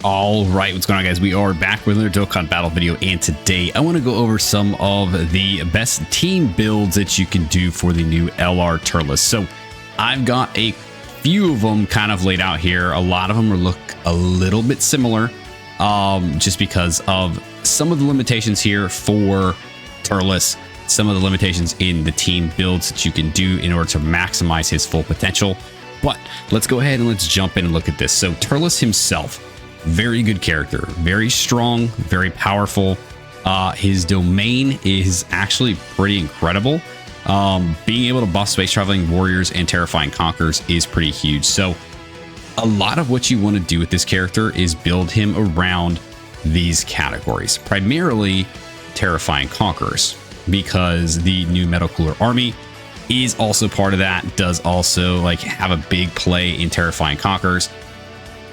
All right, what's going on, guys? We are back with another Dokkan Battle video, and today I want to go over some of the best team builds that you can do for the new LR Turles. So I've got a few of them kind of laid out here. A lot of them look a little bit similar, just because of some of the limitations here for Turles, some of the limitations in the team builds that you can do in order to maximize his full potential. But let's go ahead and let's jump in and look at this. So Turles himself, very good character, very strong, very powerful. His domain is actually pretty incredible. Being able to buff space traveling warriors and terrifying conquerors is pretty huge. So a lot of what you want to do with this character is build him around these categories, primarily terrifying conquerors, because the new Metal Cooler army is also part of that, does also like have a big play in terrifying conquerors.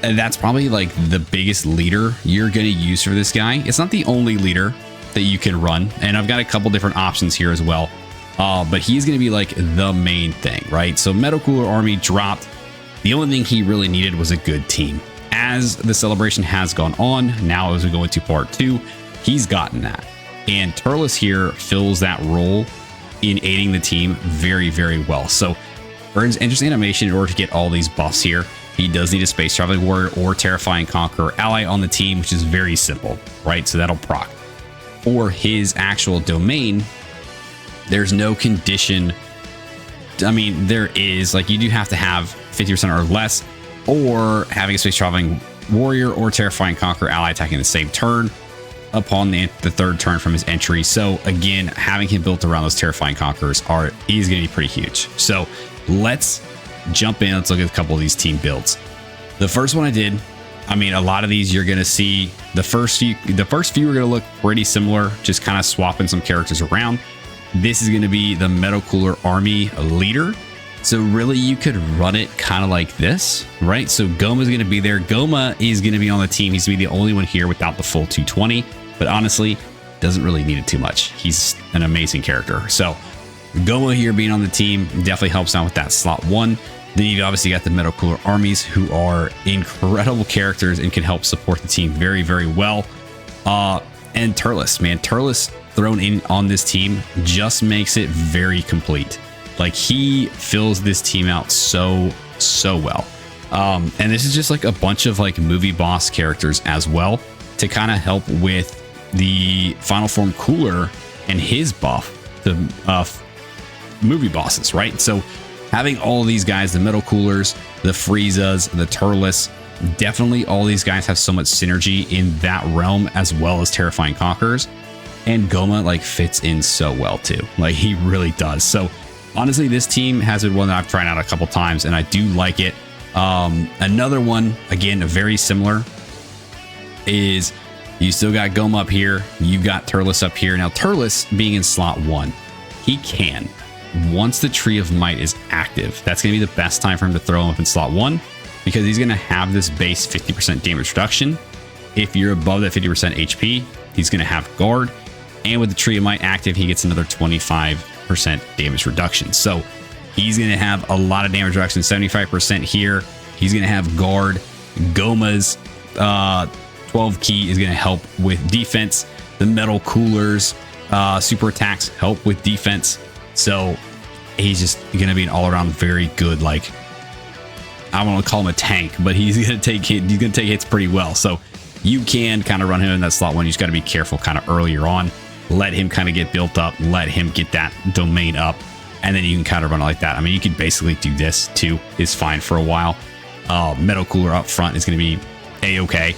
And that's probably like the biggest leader you're going to use for this guy. It's not the only leader that you can run, and I've got a couple different options here as well. But he's going to be like the main thing, right? So Metal Cooler army dropped. The only thing he really needed was a good team. As the celebration has gone on, now as we go into part 2, he's gotten that. And Turles here fills that role in aiding the team very, very well. So earns interest animation in order to get all these buffs here. He does need a space traveling warrior or terrifying conqueror ally on the team, which is very simple, right? So that'll proc. For his actual domain, there's no condition. I mean, there is, like, you do have to have 50% or less, or having a space traveling warrior or terrifying conqueror ally attacking the same turn upon the third turn from his entry. So again, having him built around those terrifying conquerors is going to be pretty huge. So let's jump in. Let's look at a couple of these team builds. The first one I did, I mean, a lot of these you're going to see the first few are going to look pretty similar, just kind of swapping some characters around. This is going to be the Metal Cooler army leader. So really you could run it kind of like this, right? So Goma is going to be there. Goma is going to be on the team. He's going to be the only one here without the full 220, but honestly doesn't really need it too much. He's an amazing character. So Goma here being on the team definitely helps out with that slot 1. Then you've obviously got the Metal Cooler armies, who are incredible characters and can help support the team very, very well. And Turles, man, Turles thrown in on this team just makes it very complete. Like, he fills this team out so well. And this is just like a bunch of like movie boss characters as well to kind of help with the final form Cooler and his buff to movie bosses, right? So having all these guys, the Metal Coolers, the Friezas, the Turles, definitely all these guys have so much synergy in that realm, as well as terrifying conquerors. And Goma like fits in so well too. Like, he really does. So honestly, this team has been one that I've tried out a couple times, and I do like it. Another one, again, very similar, is you still got Goma up here. You've got Turles up here. Now, Turles being in slot 1, he can, once the Tree of Might is active, that's going to be the best time for him to throw him up in slot 1, because he's going to have this base 50% damage reduction. If you're above that 50% HP, he's going to have guard. And with the Tree of Might active, he gets another 25% damage reduction. So he's going to have a lot of damage reduction, 75% here. He's going to have guard. Goma's 12 key is going to help with defense. The Metal Coolers super attacks help with defense. So he's just going to be an all-around very good, like, I don't want to call him a tank, but he's going to take hits pretty well. So you can kind of run him in that slot 1. You just got to be careful kind of earlier on. Let him kind of get built up, let him get that domain up, and then you can kind of run it like that. I mean, you could basically do this too. It's fine for a while. Metal Cooler up front is going to be a-okay.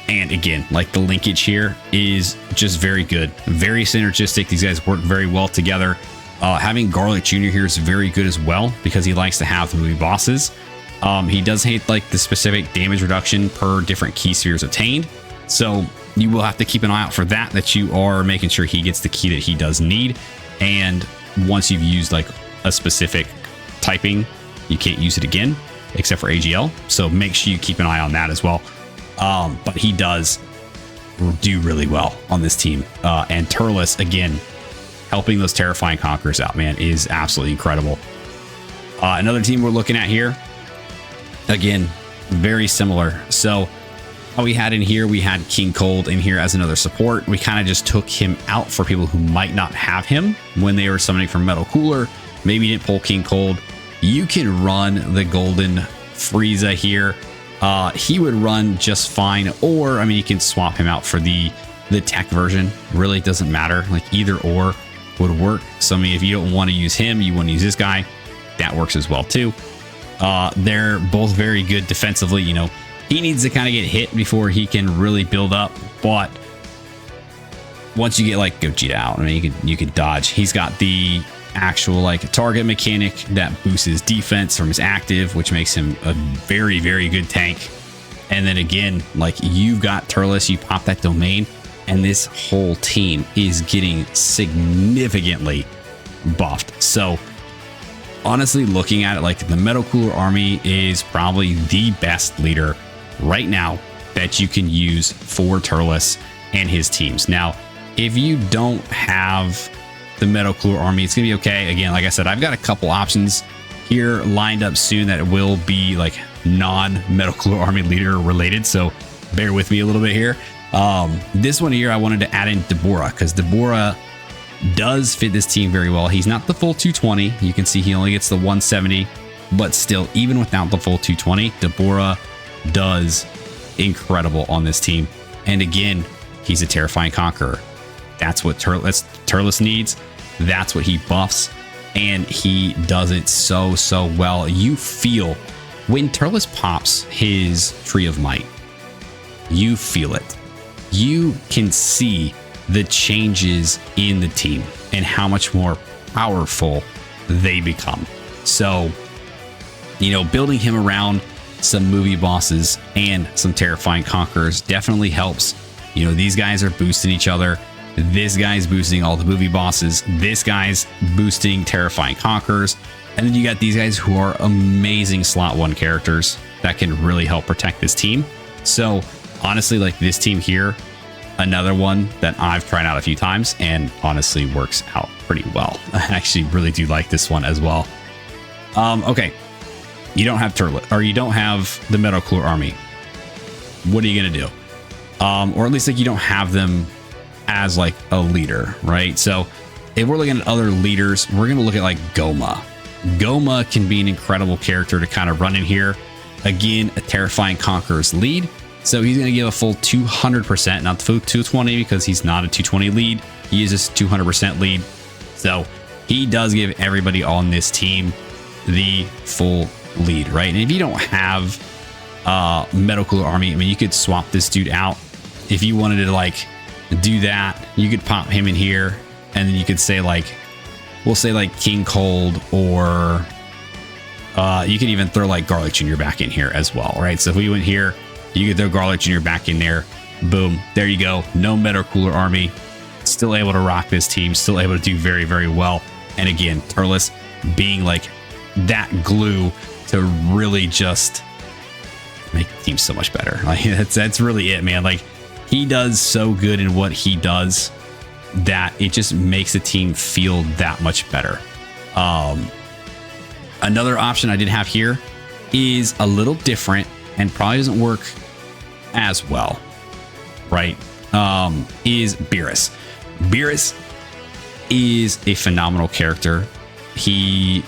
And again, like, the linkage here is just very good, very synergistic. These guys work very well together. Having Garlic Jr. here is very good as well, because he likes to have the movie bosses. He does hate like the specific damage reduction per different key spheres attained. So you will have to keep an eye out for that you are making sure he gets the key that he does need. And once you've used like a specific typing, you can't use it again, except for AGL. So make sure you keep an eye on that as well. But he does do really well on this team. And Turles, again, helping those terrifying conquerors out, man, is absolutely incredible. Another team we're looking at here, again, very similar. So we had in here, we had King Cold in here as another support. We kind of just took him out for people who might not have him when they were summoning from Metal Cooler. Maybe you didn't pull King Cold. You can run the Golden Frieza here. He would run just fine, or I mean, you can swap him out for the tech version. Really doesn't matter. Like either or would work. So I mean, if you don't want to use him, you want to use this guy, that works as well too. They're both very good defensively. You know, he needs to kind of get hit before he can really build up, but once you get like Gogeta out, I mean, you could dodge. He's got the actual like target mechanic that boosts his defense from his active, which makes him a very, very good tank. And then again, like you've got Turles, you pop that domain, and this whole team is getting significantly buffed. So honestly, looking at it, like the Metal Cooler army is probably the best leader right now that you can use for Turles and his teams. Now, if you don't have the Metal Cooler army, it's gonna be okay. Again, like I said, I've got a couple options here lined up soon that will be like non-Metal Cooler army leader related, so bear with me a little bit here. This one here, I wanted to add in Deborah because Deborah does fit this team very well. He's not the full 220. You can see he only gets the 170, but still, even without the full 220, Deborah does incredible on this team. And again, he's a terrifying conqueror. That's what Turles needs. That's what he buffs, and he does it so well. You feel when Turles pops his Tree of Might, you feel it. You can see the changes in the team and how much more powerful they become. So, you know, building him around some movie bosses and some terrifying conquerors definitely helps. You know, these guys are boosting each other. This guy's boosting all the movie bosses. This guy's boosting terrifying conquerors. And then you got these guys who are amazing slot 1 characters that can really help protect this team. So honestly, like this team here, another one that I've tried out a few times and honestly works out pretty well. I actually really do like this one as well. Okay, you don't have Turles, or you don't have the Metal Cooler army. What are you gonna do? Or at least like you don't have them as like a leader, right? So if we're looking at other leaders, we're gonna look at like Goma. Goma can be an incredible character to kind of run in here. Again, a terrifying conqueror's lead. So he's going to give a full 200%, not the full 220 because he's not a 220 lead. He uses 200% lead. So he does give everybody on this team the full lead, right? And if you don't have Metal Cooler army, I mean, you could swap this dude out. If you wanted to like do that, you could pop him in here, and then you could say like, we'll say like King Cold, or you could even throw like Garlic Jr. back in here as well, right? So if we went here, you could throw Garlic Jr. back in there. Boom. There you go. No Metal Cooler army. Still able to rock this team. Still able to do very, very well. And again, Turles being like that glue to really just make the team so much better. Like that's really it, man. Like he does so good in what he does that it just makes the team feel that much better. Another option I did have here is a little different and probably doesn't work as well, right? Is Beerus. Beerus is a phenomenal character. He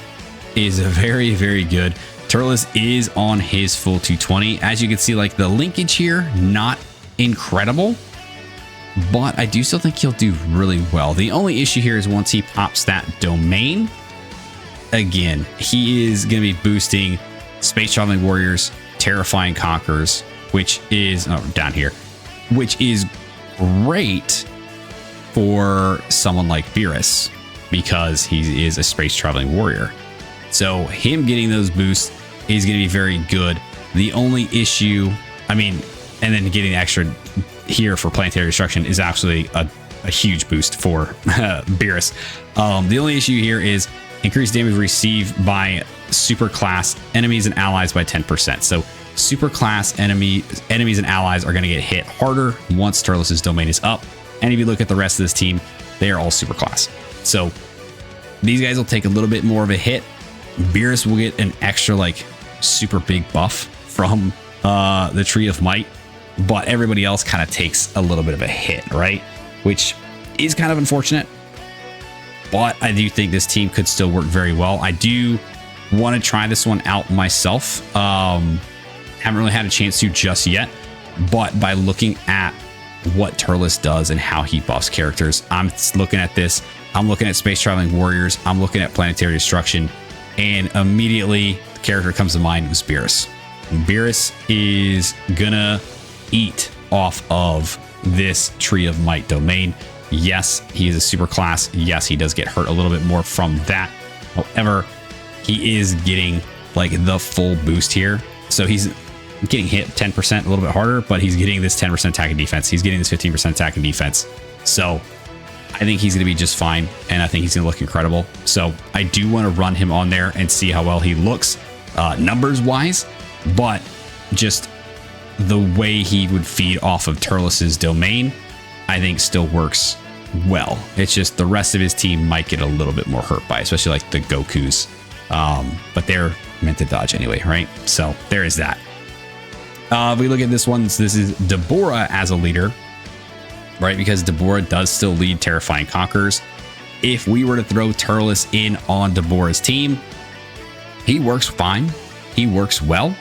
is a very, very good. Turles is on his full 220. As you can see, like the linkage here, not incredible, but I do still think he'll do really well. The only issue here is once he pops that domain, again, he is going to be boosting Space Traveling Warriors, Terrifying Conquerors, which is down here, which is great for someone like Beerus because he is a Space Traveling Warrior. So him getting those boosts is going to be very good. The only issue, I mean, and then getting the extra here for Planetary Destruction is actually a huge boost for Beerus. The only issue here is increased damage received by super class enemies and allies by 10%. So super class enemies and allies are going to get hit harder once Turles' domain is up. And if you look at the rest of this team, they are all super class. So these guys will take a little bit more of a hit. Beerus will get an extra like super big buff from the Tree of Might, but everybody else kind of takes a little bit of a hit, right? Which is kind of unfortunate, but I do think this team could still work very well. I do want to try this one out myself. Haven't really had a chance to just yet, but by looking at what Turles does and how he buffs characters, I'm looking at this. I'm looking at Space Traveling Warriors. I'm looking at Planetary Destruction, and immediately the character comes to mind was Beerus. Beerus is gonna eat off of this Tree of Might domain. Yes, he is a super class. Yes, he does get hurt a little bit more from that. However, he is getting like the full boost here. So he's getting hit 10% a little bit harder, but he's getting this 10% attack and defense. He's getting this 15% attack and defense. So I think he's going to be just fine, and I think he's going to look incredible. So I do want to run him on there and see how well he looks numbers wise, but just the way he would feed off of Turles' domain, I think still works well. It's just the rest of his team might get a little bit more hurt by it, especially like the Gokus. But they're meant to dodge anyway, right? So there is that. If we look at this one, so this is Deborah as a leader, right? Because Deborah does still lead Terrifying Conquerors. If we were to throw Turles in on Deborah's team, he works fine. He works well.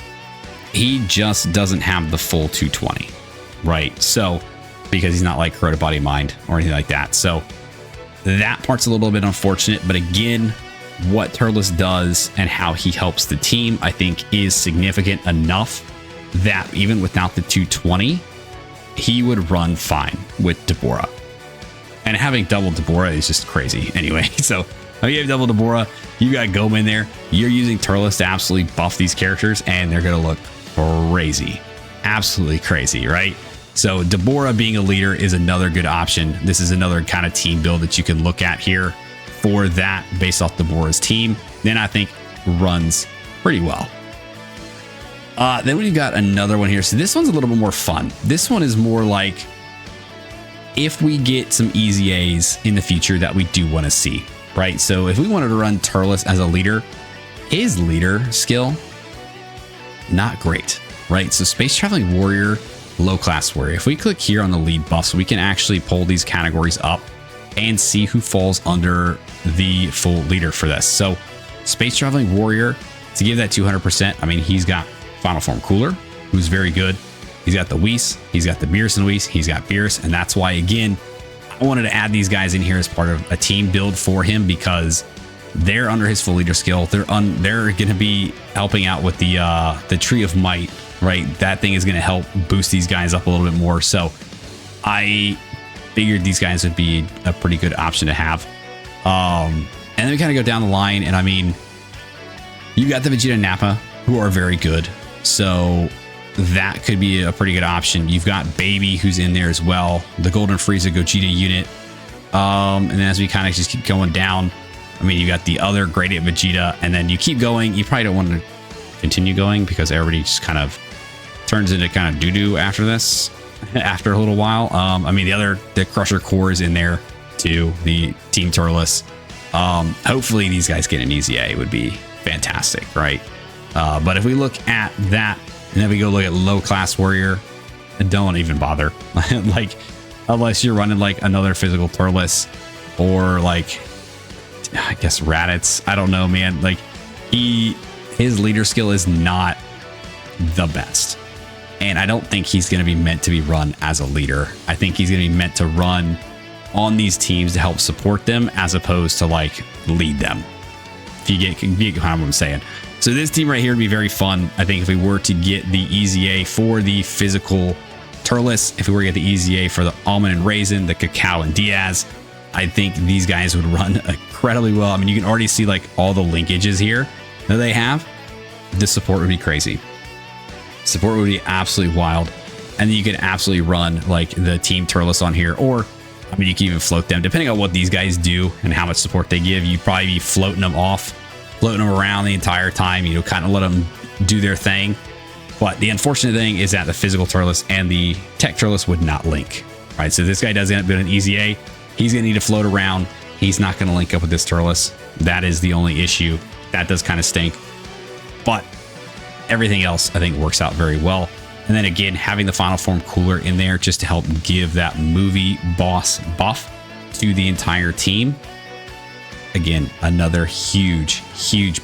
He just doesn't have the full 220, right? So, because he's not like Corroded Body Mind or anything like that. So that part's a little bit unfortunate. But again, what Turles does and how he helps the team, I think is significant enough that even without the 220, he would run fine with Deborah. And having double Deborah is just crazy anyway. So if you have double Deborah, you got Goma in there, you're using Turles to absolutely buff these characters, and they're going to look crazy. Absolutely crazy, right? So Deborah being a leader is another good option. This is another kind of team build that you can look at here for that based off Deborah's team. Then I think runs pretty well. Then we've got another one here. So this one's a little bit more fun. This one is more like if we get some easy A's in the future that we do want to see, right? So if we wanted to run Turles as a leader, his leader skill, not great, right? So Space Traveling Warrior, Low Class Warrior. If we click here on the lead buffs, we can actually pull these categories up and see who falls under the full leader for this. So Space Traveling Warrior, to give that 200%, I mean, he's got Final Form Cooler, who's very good. He's got the Whis, he's got the Beerus and Whis, he's got Beerus, and that's why, again, I wanted to add these guys in here as part of a team build for him because they're under his full leader skill. They're going to be helping out with the Tree of Might, right? That thing is going to help boost these guys up a little bit more. So I figured these guys would be a pretty good option to have. And then we kind of go down the line, and I mean, you got the Vegeta and Nappa, who are very good. So that could be a pretty good option. You've got Baby, who's in there as well, the Golden Frieza Gogeta unit. And then as we kind of just keep going down, I mean, you got the other Great Ape Vegeta, and then you keep going. You probably don't want to continue going because everybody just kind of turns into kind of doo-doo after this, after a little while. I mean, the Crusher Core is in there too, the Team Turles. Hopefully these guys get an easy A, would be fantastic, right? But if we look at that, and then we go look at Low Class Warrior, don't even bother. Like, unless you're running like another physical Turles or like, I guess Raditz. I don't know, man. Like his leader skill is not the best. And I don't think he's going to be meant to be run as a leader. I think he's going to be meant to run on these teams to help support them as opposed to like lead them. If you get kind of what I'm saying. So this team right here would be very fun. I think if we were to get the Easy A for the physical Turles, if we were to get the Easy A for the Almond and Raisin, the Cacao and Diaz, I think these guys would run incredibly well. I mean, you can already see like all the linkages here that they have. The support would be crazy. Support would be absolutely wild. And then you could absolutely run like the Team Turles on here, or I mean, you can even float them depending on what these guys do and how much support they give. You'd probably be floating them off, floating them around the entire time, you know, kind of let them do their thing. But the unfortunate thing is that the physical Turles and the tech Turles would not link, right? So this guy does end up doing an Easy A. He's going to need to float around. He's not going to link up with this Turles. That is the only issue. That does kind of stink. But everything else, I think, works out very well. And then again, having the final form cooler in there just to help give that movie boss buff to the entire team. Again, another huge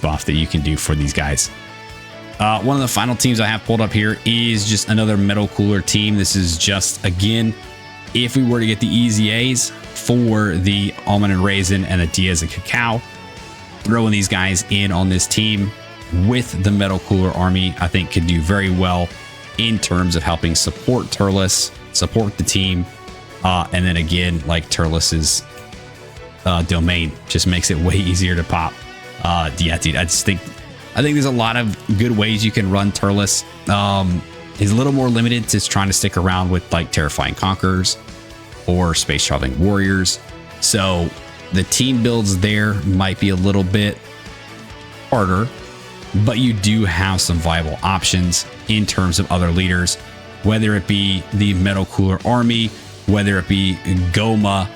buff that you can do for these guys. One of the final teams I have pulled up here is just another metal cooler team. This is just, again, if we were to get the easy A's for the almond and raisin and the Diaz and cacao, throwing these guys in on this team with the metal cooler army, I think could do very well in terms of helping support Turles, support the team. And then again, like Turles's domain just makes it way easier to pop. Yeah, dude, I think there's a lot of good ways you can run Turles. He's a little more limited to trying to stick around with like Terrifying Conquerors or Space Traveling Warriors. So the team builds there might be a little bit harder, but you do have some viable options in terms of other leaders, whether it be the Metal Cooler Army, whether it be Goma.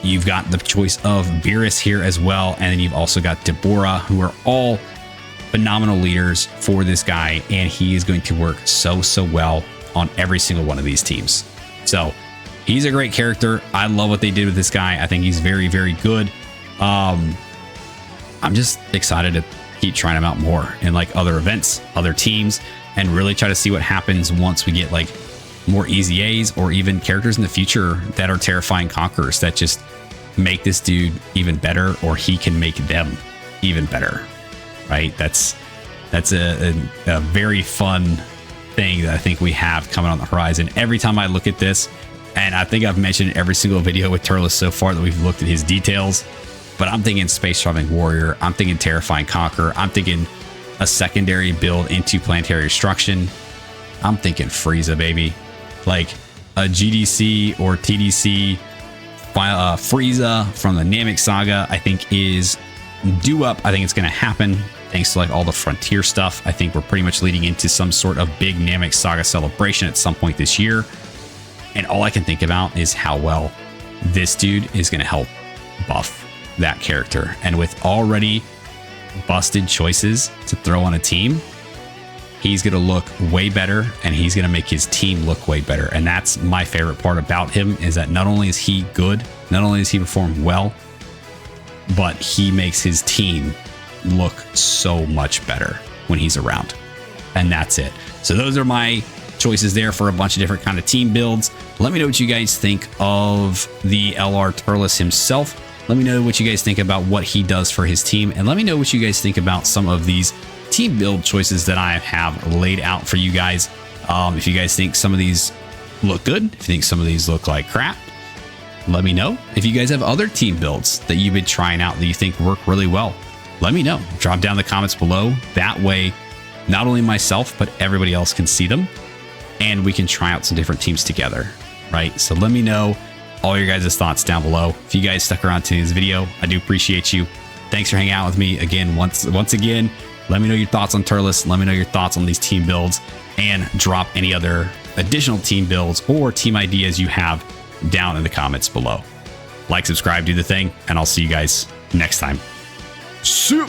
You've got the choice of Beerus here as well. And then you've also got Deborah, who are all phenomenal leaders for this guy. And he is going to work so well on every single one of these teams. So he's a great character. I love what they did with this guy. I think he's very good. I'm just excited to keep trying him out more in like other events, other teams, and really try to see what happens once we get like more easy A's or even characters in the future that are Terrifying Conquerors that just make this dude even better, or he can make them even better, right? That's a very fun thing that I think we have coming on the horizon. Every time I look at this, and I think I've mentioned every single video with Turles so far that we've looked at his details, but I'm thinking Space Traveling Warrior, I'm thinking Terrifying Conqueror, I'm thinking a secondary build into Planetary Destruction, I'm thinking Frieza, baby. Like a GDC or TDC Frieza from the Namek Saga, I think is due up. I think it's going to happen thanks to like all the Frontier stuff. I think we're pretty much leading into some sort of big Namek Saga celebration at some point this year. And all I can think about is how well this dude is going to help buff that character. And with already busted choices to throw on a team, he's going to look way better, and he's going to make his team look way better. And that's my favorite part about him, is that not only is he good, not only does he perform well, but he makes his team look so much better when he's around. And that's it. So those are my choices there for a bunch of different kind of team builds. Let me know what you guys think of the LR Turles himself. Let me know what you guys think about what he does for his team, and let me know what you guys think about some of these team build choices that I have laid out for you guys. If you guys think some of these look good, if you think some of these look like crap, let me know. If you guys have other team builds that you've been trying out that you think work really well, let me know. Drop down the comments below. That way, not only myself, but everybody else can see them, and we can try out some different teams together, right? So let me know all your guys' thoughts down below. If you guys stuck around to this video, I do appreciate you. Thanks for hanging out with me again. Once again, let me know your thoughts on Turles. Let me know your thoughts on these team builds, and drop any other additional team builds or team ideas you have down in the comments below. Like, subscribe, do the thing, and I'll see you guys next time. See you.